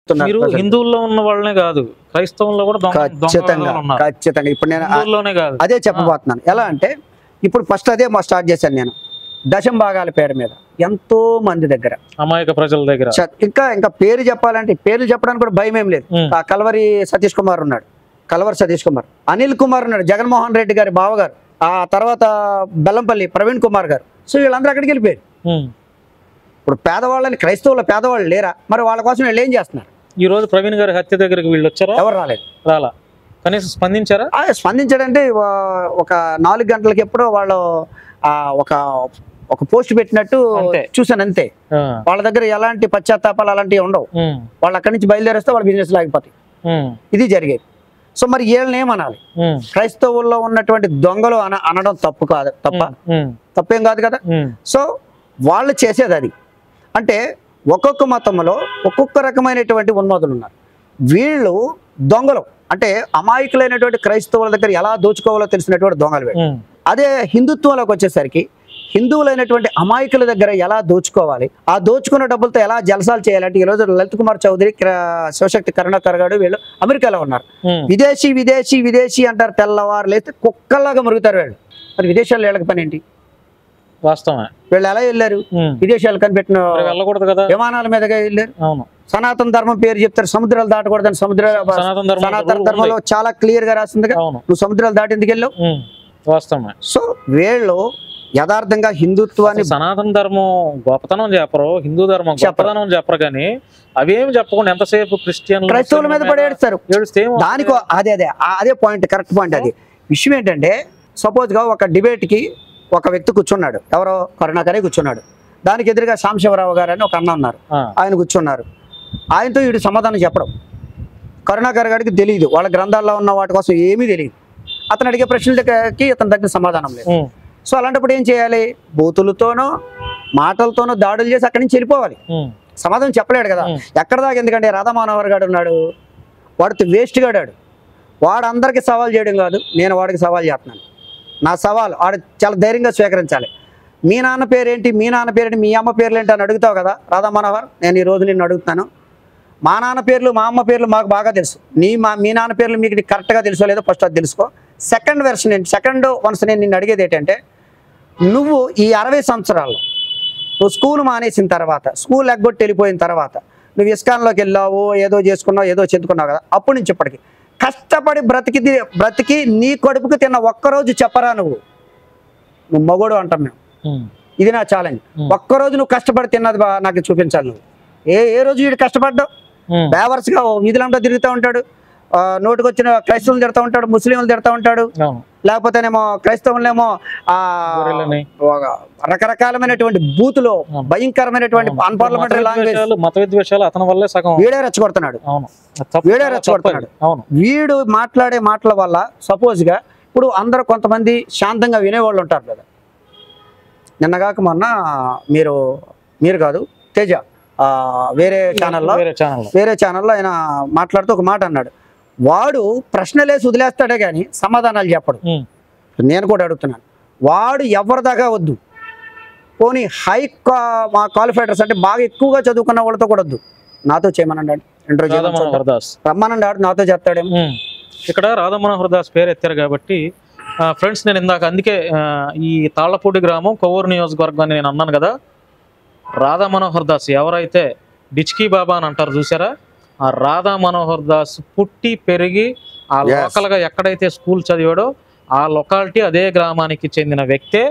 మీరు హిందువుల్లో ఉన్న వాళ్ళనే కాదు, క్రైస్తవంలో కూడా ఖచ్చితంగా ఇప్పుడు నేను కాదు అదే చెప్పబోతున్నాను. ఎలా అంటే ఇప్పుడు ఫస్ట్ అదే స్టార్ట్ చేశాను నేను. దశం భాగాల పేరు మీద ఎంతో మంది దగ్గర, అమాయక ప్రజల దగ్గర, ఇంకా పేరు చెప్పాలంటే పేర్లు చెప్పడానికి కూడా భయం ఏం లేదు. ఆ కలవరి సతీష్ కుమార్ ఉన్నాడు, కలవరి సతీష్ కుమార్, అనిల్ కుమార్ ఉన్నాడు, జగన్మోహన్ రెడ్డి గారి బావగారు, ఆ తర్వాత బెల్లంపల్లి ప్రవీణ్ కుమార్ గారు. సో వీళ్ళందరూ అక్కడికి వెళ్ళిపోయారు. ఇప్పుడు పేదవాళ్ళని, క్రైస్తవుల పేదవాళ్ళు లేరా? మరి వాళ్ళ కోసం వీళ్ళు ఏం చేస్తున్నారు? ఈ రోజు ప్రవీణ్ గారి హత్య దగ్గరికి వీళ్ళు వచ్చారా? ఎవరు రాలేదు. కనీసం స్పందించారా? స్పందించాడంటే ఒక 4 గంటలకి ఎప్పుడో వాళ్ళు ఒక పోస్ట్ పెట్టినట్టు చూసాను అంతే. వాళ్ళ దగ్గర ఎలాంటి పశ్చాత్తాపాలు అలాంటివి ఉండవు. వాళ్ళు అక్కడి నుంచి బయలుదేరేస్తే వాళ్ళ బిజినెస్ లాగిపోతాయి. ఇది జరిగేది. సో మరి వీళ్ళని ఏమనాలి? క్రైస్తవుల్లో ఉన్నటువంటి దొంగలు అనడం తప్పు కాదు, తప్పేం కాదు కదా. సో వాళ్ళు చేసేది అది. అంటే ఒక్కొక్క మతంలో ఒక్కొక్క రకమైనటువంటి ఉన్మాదులు ఉన్నారు. వీళ్ళు దొంగలు అంటే అమాయకులైనటువంటి క్రైస్తవుల దగ్గర ఎలా దోచుకోవాలో తెలిసినటువంటి దొంగలు వీళ్ళు. అదే హిందుత్వంలోకి వచ్చేసరికి హిందువులైనటువంటి అమాయకుల దగ్గర ఎలా దోచుకోవాలి, ఆ దోచుకున్న డబ్బులతో ఎలా జలసాలు చేయాలంటే ఈరోజు లలిత్ కుమార్ చౌదరి, శివశక్తి కరుణాకర్ గారు వీళ్ళు అమెరికాలో ఉన్నారు. విదేశీ విదేశీ విదేశీ అంటారు, తెల్లవారు లేస్తే కుక్కల్లాగా మురుగుతారు వీళ్ళు. మరి విదేశాల్లో వీళ్ళకి పని ఏంటి? వాస్తవమే. వీళ్ళు ఎలా వెళ్ళారు? విదేశాలు కనిపెట్టిన విమానాల మీదగా వెళ్ళారు. సనాతన ధర్మం పేరు చెప్తారు, సముద్రాలు దాటకూడదని. సనాతన ధర్మంలో చాలా క్లియర్ గా రాసిందిగా, నువ్వు సముద్రాలు దాటి ఎందుకు వెళ్ళావు? వాస్తవమే. సో వీళ్ళు యథార్థంగా హిందుత్వాన్ని, సనాతన ధర్మం గొప్పతనం చెప్పరు, హిందూ ధర్మం గొప్పతనం చెప్పరు, కానీ అవేమి చెప్పకుండా ఎంతసేపు క్రైస్తవుల మీద పడేస్తారు. దానికి అదే పాయింట్, కరెక్ట్ పాయింట్. అది విషయం ఏంటంటే, సపోజ్ గా ఒక డిబేట్ కి ఒక వ్యక్తి కూర్చున్నాడు, ఎవరో కరుణాకరే కూర్చున్నాడు. దానికి ఎదురుగా సాంబశివరావు గారు అని ఒక అన్న ఉన్నారు, ఆయన కూర్చున్నారు. ఆయనతో వీడు సమాధానం చెప్పడం. కరుణాకర్ గారికి తెలియదు, వాళ్ళ గ్రంథాల్లో ఉన్న వాటి కోసం ఏమీ తెలియదు. అతను అడిగే ప్రశ్నలకి ఇతని దగ్గర సమాధానం లేదు. సో అలాంటప్పుడు ఏం చేయాలి? బూతులతోనో మాటలతోనో దాడులు చేసి అక్కడి నుంచి వెళ్ళిపోవాలి. సమాధానం చెప్పలేడు కదా. ఎక్కడ దాకా? ఎందుకంటే రాధామానవర్ గారు ఉన్నాడు, వాడితో వేస్ట్ గాడాడు. వాడు అందరికి సవాల్ చేయడం కాదు, నేను వాడికి సవాల్ చేస్తున్నాను. నా సవాల్ వాడు చాలా ధైర్యంగా స్వీకరించాలి. మీ నాన్న పేరేంటి, మీ నాన్న పేరేంటి, మీ అమ్మ పేర్లు ఏంటి అని అడుగుతావు కదా రాధా మనోహర్. నేను ఈరోజు నిన్ను అడుగుతాను, మా నాన్న పేర్లు మా అమ్మ పేర్లు మాకు బాగా తెలుసు, మీ నాన్న పేర్లు మీకు కరెక్ట్గా తెలుసో లేదో ఫస్ట్ అది తెలుసుకో. సెకండ్ వెర్షన్ ఏంటి? సెకండ్ వన్స్ నేను నిన్ను అడిగేది ఏంటంటే, నువ్వు ఈ 60 సంవత్సరాల్లో నువ్వు స్కూల్ మానేసిన తర్వాత, స్కూల్ ఎగ్గొట్టి వెళ్ళిపోయిన తర్వాత, నువ్వు ఇస్కాన్లోకి వెళ్ళావు, ఏదో చేసుకున్నావు, ఏదో చెందుకున్నావు కదా, అప్పటి నుంచి ఇప్పటికి కష్టపడి బ్రతికి నీ కడుపుకి తిన్న ఒక్కరోజు చెప్పరా నువ్వు మగోడు అంటాం మేము. ఇది నా ఛాలెంజ్. ఒక్కరోజు నువ్వు కష్టపడి తిన్నది నాకు చూపించాలి. నువ్వు ఏ రోజు వీడు కష్టపడ్డావు? బేవర్స్గా వీధులంతా తిరుగుతూ ఉంటాడు, నోటికి వచ్చిన క్రైస్తవులు తిడతా ఉంటాడు, ముస్లింలు తిడతా ఉంటాడు, లేకపోతేనేమో క్రైస్తవులనేమో రకరకాలమైనటువంటి బూతులో భయంకరమైనటువంటి అన్పార్లమెంటరీ లాంగ్వేజ్, మత విద్వేషాలు అతని వల్లే సగం వీడే రెచ్చగొడుతున్నాడు. వీడు మాట్లాడే మాటల వల్ల సపోజ్ గా ఇప్పుడు అందరూ కొంతమంది శాంతంగా వినేవాళ్ళు ఉంటారు కదా. నిన్నగాక మొన్న మీరు కాదు తేజ వేరే ఛానల్లో ఆయన మాట్లాడుతూ ఒక మాట అన్నాడు. వాడు ప్రశ్నలేసి వదిలేస్తాడే కానీ సమాధానాలు చెప్పడు. నేను కూడా అడుగుతున్నాను, వాడు ఎవరి దాకా వద్దు, పోనీ మా క్వాలిఫైడర్స్ అంటే బాగా ఎక్కువగా చదువుకున్న వాళ్ళతో కూడా వద్దు, నాతో చేయమనండి, ఇంటర్వ్యూ రమ్మనండి, ఆడు నాతో చెప్తాడేమో. ఇక్కడ రాధా మనోహర్ దాస్ పేరు ఎత్తారు కాబట్టి ఫ్రెండ్స్, నేను ఇందాక అందుకే ఈ తాళ్లపూడి గ్రామం కొవ్వూరు నియోజకవర్గాన్ని నేను అన్నాను కదా. రాధా మనోహర్ దాస్ ఎవరైతే డిచ్కీ బాబా అని అంటారు చూసారా, ఆ రాధా మనోహర్ దాస్ పుట్టి పెరిగి ఆ లోకల్గా ఎక్కడైతే స్కూల్ చదివాడో ఆ లొకాలిటీ అదే గ్రామానికి చెందిన వ్యక్తే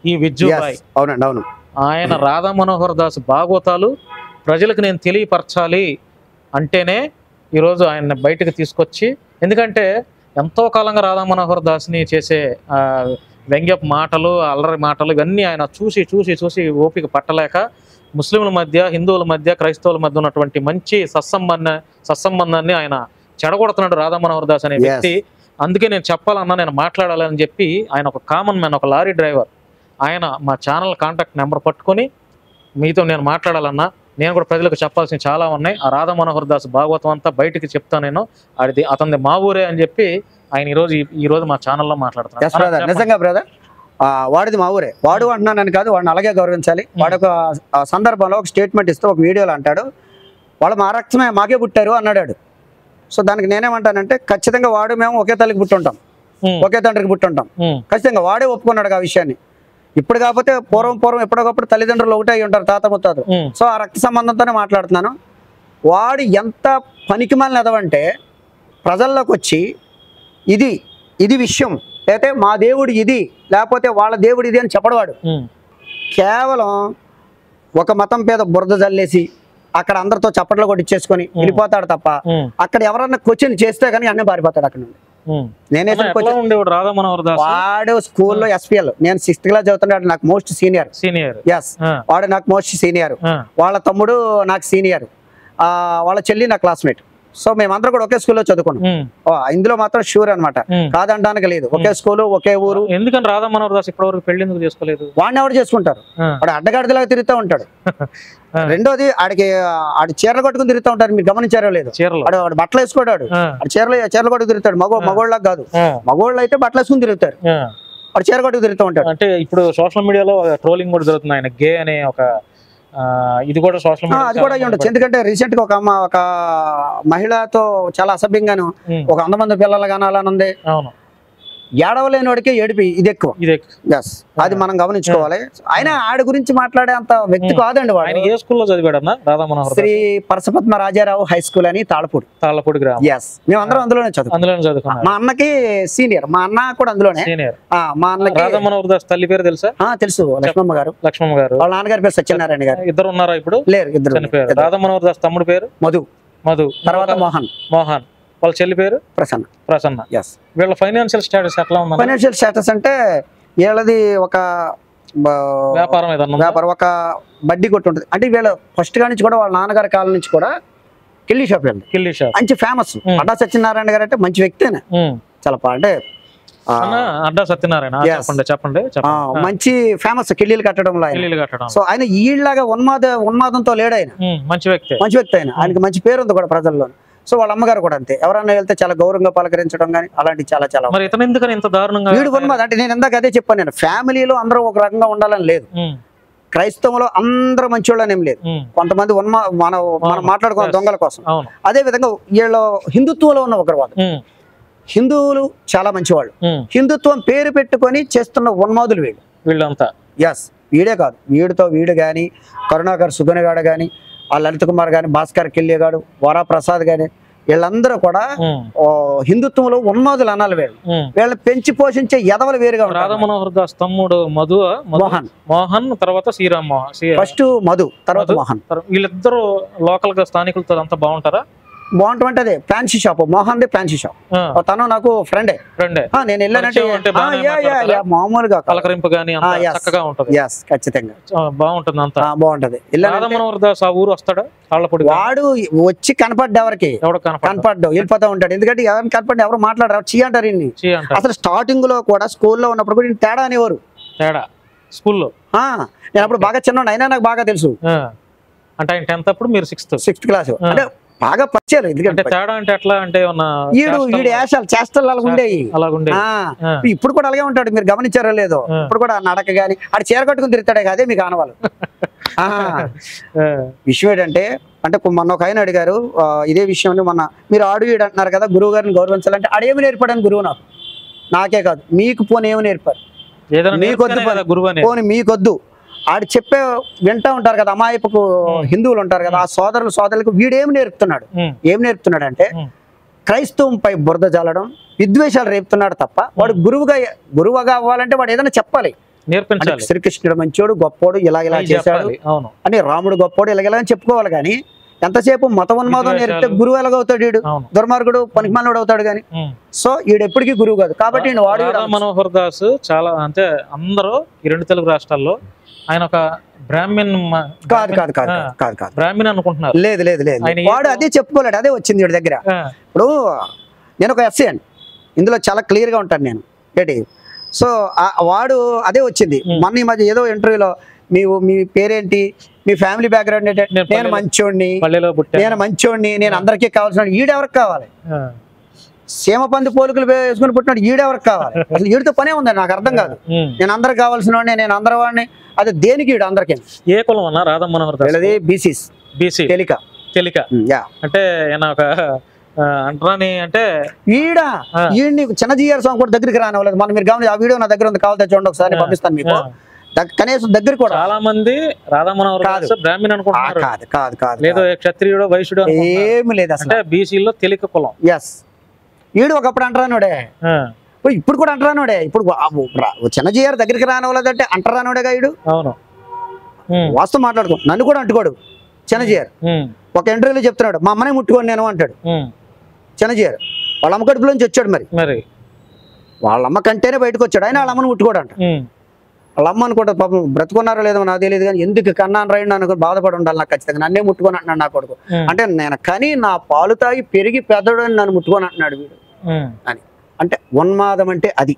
ఈ విజ్జుబాయ్. అవునండి, అవును. ఆయన రాధా మనోహర్ దాస్ భాగవతాలు ప్రజలకు నేను తెలియపరచాలి అంటేనే ఈరోజు ఆయన బయటకు తీసుకొచ్చి, ఎందుకంటే ఎంతో కాలంగా రాధా మనోహర్ దాస్ని చేసే వ్యంగ్యపు మాటలు, అల్లరి మాటలు ఇవన్నీ ఆయన చూసి చూసి చూసి ఓపిక పట్టలేక ముస్లింల మధ్య, హిందువుల మధ్య, క్రైస్తవుల మధ్య ఉన్నటువంటి మంచి సత్సంబంధాన్ని ఆయన చెడగొడుతున్నాడు రాధా మనోహర్ దాస్ అనే వ్యక్తి. అందుకే నేను చెప్పాలన్నా, నేను మాట్లాడాలని చెప్పి ఆయన ఒక కామన్ మ్యాన్, ఒక లారీ డ్రైవర్, ఆయన మా ఛానల్ కాంటాక్ట్ నెంబర్ పట్టుకొని మీతో నేను మాట్లాడాలన్నా, నేను కూడా ప్రజలకు చెప్పాల్సిన చాలా ఉన్నాయి. ఆ రాధా మనోహర్ దాస్ భాగవతం అంతా బయటికి చెప్తాను నేను, అతనిది మా ఊరే అని చెప్పి ఆయన ఈరోజు మా ఛానల్లో మాట్లాడుతున్నాను. నిజంగా బ్రదర్, వాడిది మా ఊరే. వాడు అంటున్నానని కాదు, వాడిని అలాగే గౌరవించాలి. వాడు ఒక సందర్భంలో ఒక స్టేట్మెంట్ ఇస్తూ ఒక వీడియోలో అంటాడు, వాళ్ళు మా రక్తమే మాకే పుట్టారు అన్నాడు. సో దానికి నేనేమంటానంటే ఖచ్చితంగా వాడు మేము ఒకే తల్లికి పుట్టుంటాం, ఒకే తండ్రికి పుట్టుంటాం. ఖచ్చితంగా వాడే ఒప్పుకున్నాడు ఆ విషయాన్ని. ఇప్పుడు కాకపోతే పూర్వం ఎప్పటికప్పుడు తల్లిదండ్రులు ఒకటే అయి ఉంటారు, తాత ముత్తాతలు. సో ఆ రక్త సంబంధంతోనే మాట్లాడుతున్నాను. వాడు ఎంత పనికిమాలిన ఎదవంటే ప్రజల్లోకి వచ్చి ఇది విషయం, లేకపోతే మా దేవుడు ఇది, లేకపోతే వాళ్ళ దేవుడు ఇది అని చెప్పడవాడు. కేవలం ఒక మతం మీద బురద జల్లేసి అక్కడ అందరితో చప్పట్లు కొట్టించేసుకొని వెళ్ళిపోతాడు తప్ప అక్కడ ఎవరన్నా క్వశ్చన్ చేస్తే కానీ అన్నీ పారిపోతాడు అక్కడ నుండి. వాడు స్కూల్లో SPL, నేను 6th క్లాస్ చదువుతున్నాడు, నాకు మోస్ట్ సీనియర్. ఎస్, వాడు నాకు మోస్ట్ సీనియర్. వాళ్ళ తమ్ముడు నాకు సీనియర్, వాళ్ళ చెల్లి నా క్లాస్మేట్. సో మేమందరం కూడా ఒకే స్కూల్లో చదువుకున్నాం. ఇందులో మాత్రం షూర్ అనమాట, కాదనడానికి లేదు. ఒకే స్కూలు, ఒకే ఊరు. ఎందుకని రాధా మనోహర్ దాస్ ఇప్పటివరకు పెళ్లి ఎందుకు చేసుకోలేదు? వాడిని ఎవరు చేసుకుంటారు? వాడు అడ్డగాడిదలాగా తిరుగుతూ ఉంటాడు. రెండోది ఆడి చీరలు కట్టుకుని తిరుగుతూ ఉంటారు, మీరు గమనించారో లేదు? వాడు బట్టలు వేసుకోడాడు, చీరలు కట్టుకు తిరుగుతాడు. మగోళ్ళకి కాదు, మగోళ్ళు అయితే బట్టలు వేసుకుని తిరుగుతారు, వాడు చీర కట్టుకు తిరుగుతూ ఉంటాడు. అంటే ఇప్పుడు సోషల్ మీడియాలో ట్రోలింగ్ కూడా జరుగుతుంది, ఆయన గే అనే ఒక ఇది కూడా సోషల్ మీడియా అది కూడా ఉండొచ్చు. ఎందుకంటే రీసెంట్ గా ఒక మహిళతో చాలా అసభ్యంగాను ఒక 100 మంది పిల్లలు కానాలని ఉంది. ఏడవలేని వాడికి ఏడిపి ఇది ఎక్కువ. ఎస్, అది మనం గమనించుకోవాలి. ఆయన ఆడి గురించి మాట్లాడే అంత వ్యక్తి కాదండి వాడు. ఏ స్కూల్లో చదివాడన్నా? రాధా మనోహర్ శ్రీ పరశుపద్మ రాజారావు హై స్కూల్ అని తాళపూడి గ్రామం. ఎస్, మేమందరం అందులోనే చదువుకున్నాం. మా అన్నకి సీనియర్, మా అన్న కూడా అందులోనే. మా అన్నకి రాధా మనోహర్ దాస్ తల్లి పేరు తెలుసా? తెలుసు, లక్ష్మమ్మ గారు. వాళ్ళ నాన్నగారి పేరు సత్యనారాయణ గారు. ఇద్దరు ఉన్నారా ఇప్పుడు? లేరు, ఇద్దరు. రాధా మనోహర్ దాస్ తమ్ముడు పేరు మధు, తర్వాత మోహన్. వాళ్ళ చెల్లి పేరు ప్రసన్న. వీళ్ళ ఫైనాన్షియల్ స్టేటస్ ఎట్లా ఉంది? ఫైనాన్షియల్ స్టేటస్ అంటే వీళ్ళది ఒక వ్యాపారం, ఒక బడ్డీ కొట్టు ఉంటుంది. అంటే వీళ్ళ ఫస్ట్ గా నుంచి కూడా వాళ్ళ నాన్నగారి కాలం నుంచి కూడా కిల్లీ షాప్ మంచి ఫేమస్. అడ్డా సత్యనారాయణ గారు అంటే మంచి వ్యక్తి, చాలా అంటే అడ్డా సత్యనారాయణ చెప్పండి, మంచి ఫేమస్ కిల్లీలు కట్టడంలో. సో ఆయన ఈళ్ళలాగా ఉన్మాదంతో లేడు, ఆయన మంచి వ్యక్తి. ఆయనకి మంచి పేరు ఉంది కూడా ప్రజల్లో. సో వాళ్ళ అమ్మగారు కూడా అంతే, ఎవరన్నా వెళ్తే చాలా గౌరవంగా పలకరించడం కానీ అలాంటివి చాలా చాలా. వీడు ఉన్మాదం అంటే నేను ఇందాక అదే చెప్పాను, నేను ఫ్యామిలీలో అందరూ ఒక రకంగా ఉండాలని లేదు. క్రైస్తవంలో అందరూ మంచివాళ్ళని ఏం లేదు, కొంతమంది మనం మాట్లాడుకున్న దొంగల కోసం. అదే విధంగా వీళ్ళు హిందుత్వంలో ఉన్న ఒకరు వాళ్ళు, హిందువులు చాలా మంచివాళ్ళు. హిందుత్వం పేరు పెట్టుకొని చేస్తున్న ఉన్మాదులు వీళ్ళంతా. ఎస్, వీడే కాదు, వీడు గాని, కరుణాకర్ సుగనగాడు గాని, ఆ లలిత్ కుమార్ గాని, భాస్కర్ కిల్లే గాడు, వరా ప్రసాద్ గాని, వీళ్ళందరూ కూడా హిందుత్వంలో ఉన్మాదులు అనాలి. వీళ్ళని పెంచి పోషించే ఎదవలు వేరుగా ఉంటారు. రాధా మనోహర్ దాస్ తమ్ముడు మోహన్, తర్వాత శ్రీరామ్. ఫస్ట్ మధు, తర్వాత మోహన్. వీళ్ళిద్దరు లోకల్ గా స్థానికులతో అంతా బాగుంటారా? బాగుంటుంది. అదే fancy shop, Mohan the fancy shop. తను నాకు ఫ్రెండే. నేను వెళ్ళానంటే మామూలుగా పలకరింపు గానీ చక్కగా ఉంటుంది. ఖచ్చితంగా బాగుంటుంది, అంతా బాగుంటది. ఊరు వస్తాడా? వాడు వచ్చి కనపడ్డా ఎవరికి కనపడ్డావు వెళ్ళిపోతా ఉంటాడు. ఎందుకంటే ఎవరిని కనపడ్డా ఎవరు మాట్లాడరు, చీ అంటారు. అసలు స్టార్టింగ్ లో కూడా స్కూల్లో ఉన్నప్పుడు కూడా తేడా అనేవారు. స్కూల్లో నేను అప్పుడు బాగా చిన్న అయినా నాకు బాగా తెలుసు. అంటే ఆయన 10th అప్పుడు మీరు 6th క్లాస్. అంటే బాగా పరిచయాలు. ఎందుకంటే తేడా అంటే ఎట్లా అంటే వీడి యాశాలు చేష్టలు అలాగ ఉండేవి. ఇప్పుడు కూడా అలాగే ఉంటాడు, మీరు గమనించారో లేదో. ఇప్పుడు కూడా నడక గాని ఆడు చీర కట్టుకుని తిరుగుతాడే కాదే మీకు ఆనవాళ్ళు. విషయం ఏంటంటే మొన్న ఒక ఆయన అడిగారు ఇదే విషయం. మొన్న మీరు ఆడు వీడు అంటున్నారు కదా, గురువు గారిని గౌరవించాలంటే ఆడేమి నేర్పాడని గురువు నాకే కాదు మీకు పోనీ ఏమి నేర్పారు? పోనీ మీకొద్దు, ఆడు చెప్పే వింటా ఉంటారు కదా అమాయపుకు హిందువులు ఉంటారు కదా, ఆ సోదరులకు వీడేమి నేర్పుతున్నాడు? ఏం నేర్పుతున్నాడు అంటే క్రైస్తవంపై బురద జల్లడం, విద్వేషాలు రేపుతున్నాడు తప్ప వాడు గురువుగా అవ్వాలంటే వాడు ఏదైనా చెప్పాలి, నేర్పించాలి. శ్రీకృష్ణుడు మంచోడు, గొప్పోడు, ఇలా చేశాడు అని, రాముడు గొప్పోడు, ఇలా అని చెప్పుకోవాలి. కానీ ఎంతసేపు మత ఉన్మాదం నేర్పితే గురువు ఎలాగవుతాడు? వీడు దుర్మార్గుడు, పనికిమాలినోడు అవుతాడు. కానీ సో వీడు ఎప్పటికీ గురువు కాదు. కాబట్టి రాధా మనోహర్ దాస్ చాలా అంటే అందరూ ఈ 2 తెలుగు రాష్ట్రాల్లో ఆయన ఒక బ్రాహ్మణ్ బ్రాహ్మణ్ అనుకుంటున్నారు. లేదు, వాడు అదే చెప్పుకోలేడు, అదే వచ్చింది వీడి దగ్గర. ఇప్పుడు నేను ఒక ఎస్సీ అండి, ఇందులో చాలా క్లియర్ గా ఉంటాను నేను ఏంటి. సో వాడు అదే వచ్చింది మొన్న ఈ మధ్య ఏదో ఇంటర్వ్యూలో, మీ పేరేంటి, మీ ఫ్యామిలీ బ్యాక్గ్రౌండ్ ఏంటి? నేను మంచోడిని, నేను అందరికీ కావాల్సిన. ఈడెవరికి కావాలి? సీమపంది పోలికలు వేసుకుని పుట్టినాడు, ఈడెవరికి కావాలి? అసలు ఈడితో పనే ఉందండి, నాకు అర్థం కాదు. నేను అందరికి కావాల్సిన వాడిని, నేను అందరి వాడిని. అదే దేనికి ఈడు అందరికి? ఏ కులం అన్నా? రాధా మనోహర్ దాస్ బీసీ తెలిక తెలియక అంటే ఈయన ఒక అంటరాని అంటే ఈయన్ని చిన్నజీఆర్ స్వామి కూడా దగ్గరికి రానివ్వలేదు. మనం మీరు గమనించి ఆ వీడియో నా దగ్గర ఉంది, కావాలి చూడండి ఒకసారి పంపిస్తాను మీకు. కనీసం దగ్గర కూడా చాలా మంది రాధా మనోహర్ దాస్ బ్రాహ్మణ్ అనుకుంటున్నారు. కాదు కాదు కాదు లేదు క్షత్రియుడు వైశ్యుడు ఏమి లేదు అసలు. అంటే బీసీలో తెలిక కులం. ఎస్ ఈడు ఒకప్పుడు అంటరానోడే, ఇప్పుడు కూడా అంటరానోడే. ఇప్పుడు చిన్నజీఆర్ దగ్గరికి రానివ్వలేదంటే అంటరానోడేగా ఈడు. అవును వాస్తవం మాట్లాడుకో, నన్ను కూడా అంటుకోడు చిన్నజీఆర్. ఒక ఇంటర్వ్యూలో చెప్తున్నాడు మా అమ్మనే ముట్టుకోండి నేను అంటాడు చిన్నజీఆర్. వాళ్ళ అమ్మ కడుపులోంచి వచ్చాడు, మరి వాళ్ళ అమ్మ కంటేనే బయటకు వచ్చాడు, అయినా వాళ్ళ అమ్మని ముట్టుకోడు అంట. వాళ్ళ అమ్మ అనుకుంటా పాపం బ్రతుకున్నారో లేదో నాకు తెలియదు, కానీ ఎందుకు కన్నాను రైండి అనుకుని బాధపడి ఉండాలి నాకు ఖచ్చితంగా. నన్నే ముట్టుకొని అంటున్నాడు నా కొడుకు. అంటే నేను కానీ నా పాలు తాగి పెరిగి పెద్దడు అని నన్ను ముట్టుకొని అంటున్నాడు వీడు అని. అంటే ఉన్మాదం అంటే అది.